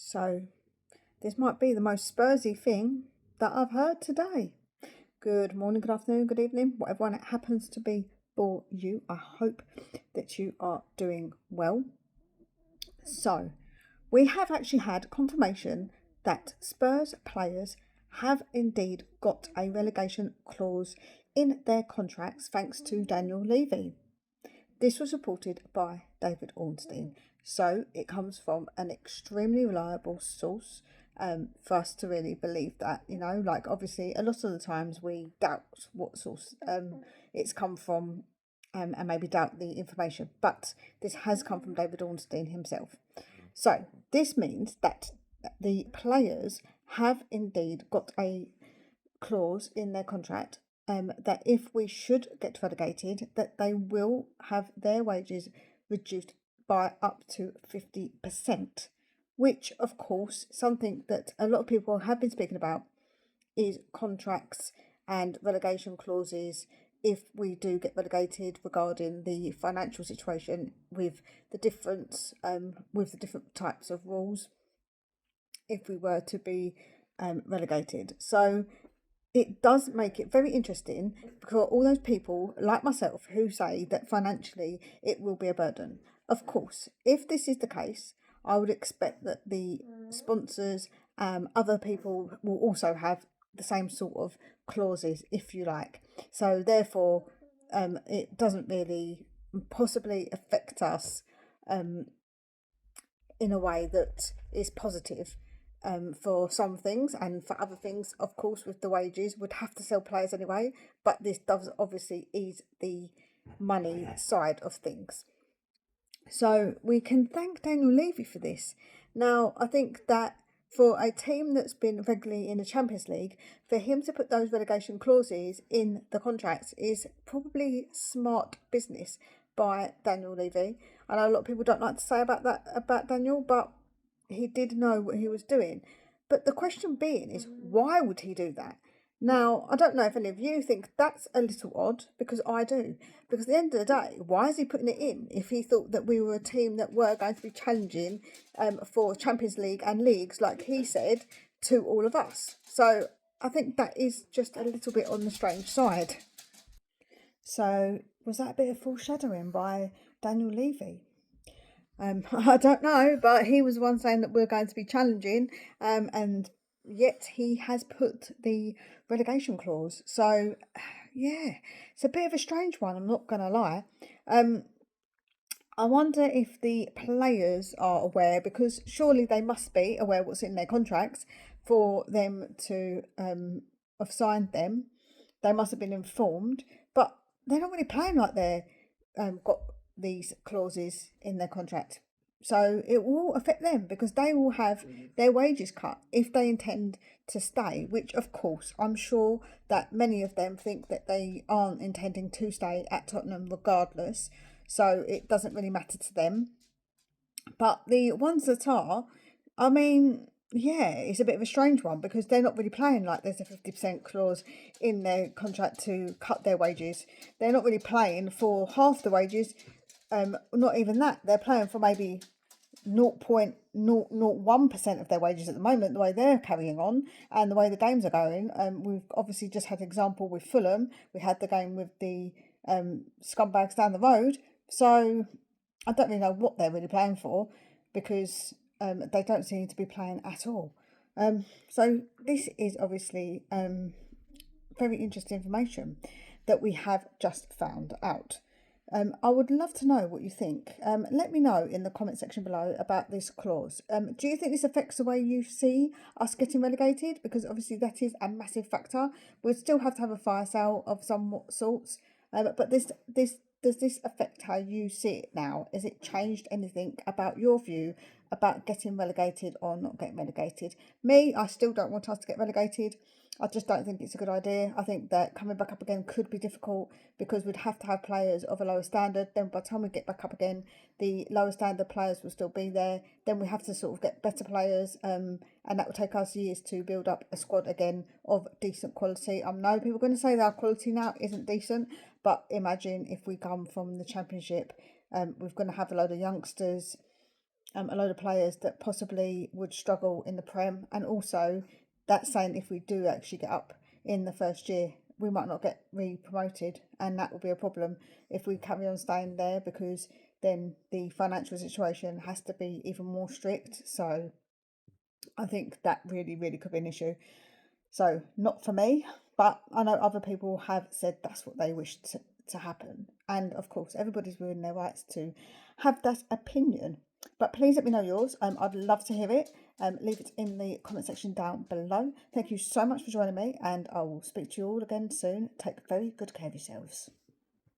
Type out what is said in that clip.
So this might be the most Spursy thing that I've heard today. Good morning, good afternoon, good evening, whatever one it happens to be for you. I hope that you are doing well. So we have actually had confirmation that Spurs players have indeed got a relegation clause in their contracts thanks to Daniel Levy. This was reported by David Ornstein, so it comes from an extremely reliable source for us to really believe that, like obviously a lot of the times we doubt what source it's come from and maybe doubt the information, but this has come from David Ornstein himself. So this means that the players have indeed got a clause in their contract that if we should get relegated, that they will have their wages reduced by up to 50%, which of course something that a lot of people have been speaking about is contracts and relegation clauses if we do get relegated regarding the financial situation with the different types of rules if we were to be relegated. So it does make it very interesting for all those people like myself who say that financially it will be a burden. Of course, if this is the case, I would expect that the sponsors, other people will also have the same sort of clauses, if you like. So therefore, it doesn't really possibly affect us in a way that is positive. For some things, and for other things, of course, with the wages, would have to sell players anyway, but this does obviously ease the money side of things. So we can thank Daniel Levy for this. Now, I think that for a team that's been regularly in the Champions League, for him to put those relegation clauses in the contracts is probably smart business by Daniel Levy. I know a lot of people don't like to say about that about Daniel, but he did know what he was doing. But the question being is, why would he do that? Now, I don't know if any of you think that's a little odd, because I do. Because at the end of the day, why is he putting it in if he thought that we were a team that were going to be challenging for Champions League and leagues, like he said, to all of us? So I think that is just a little bit on the strange side. So was that a bit of foreshadowing by Daniel Levy? I don't know, but he was one saying that we're going to be challenging, and yet he has put the relegation clause. So, yeah, it's a bit of a strange one, I'm not going to lie. I wonder if the players are aware, because surely they must be aware what's in their contracts for them to have signed them. They must have been informed, but they're not really playing like they're got these clauses in their contract. So it will affect them because they will have their wages cut if they intend to stay, which of course I'm sure that many of them think that they aren't intending to stay at Tottenham regardless. So it doesn't really matter to them. But the ones that are, I mean, yeah, it's a bit of a strange one because they're not really playing like there's a 50% clause in their contract to cut their wages. They're not really playing for half the wages, not even that. They're playing for maybe 0.001% of their wages at the moment, the way they're carrying on and the way the games are going. We've obviously just had an example with Fulham. We had the game with the scumbags down the road. So I don't really know what they're really playing for because they don't seem to be playing at all. So this is obviously very interesting information that we have just found out. I would love to know what you think. Let me know in the comment section below about this clause. Do you think this affects the way you see us getting relegated? Because obviously that is a massive factor. We'll still have to have a fire sale of some sorts. But does this affect how you see it now? Has it changed anything about your view about getting relegated or not getting relegated? Me, I still don't want us to get relegated. I just don't think it's a good idea. I think that coming back up again could be difficult because we'd have to have players of a lower standard. Then by the time we get back up again, the lower standard players will still be there. Then we have to sort of get better players, and that will take us years to build up a squad again of decent quality. I know people are going to say that our quality now isn't decent, but imagine if we come from the Championship, we're going to have a load of youngsters. a load of players that possibly would struggle in the Prem, and also that's saying if we do actually get up in the first year, we might not get re-promoted, and that will be a problem if we carry on staying there, because then the financial situation has to be even more strict. So I think that really, really could be an issue. So not for me, but I know other people have said that's what they wish to happen. And of course, everybody's within their rights to have that opinion. But please let me know yours. I'd love to hear it. Leave it in the comment section down below. Thank you so much for joining me, and I will speak to you all again soon. Take very good care of yourselves.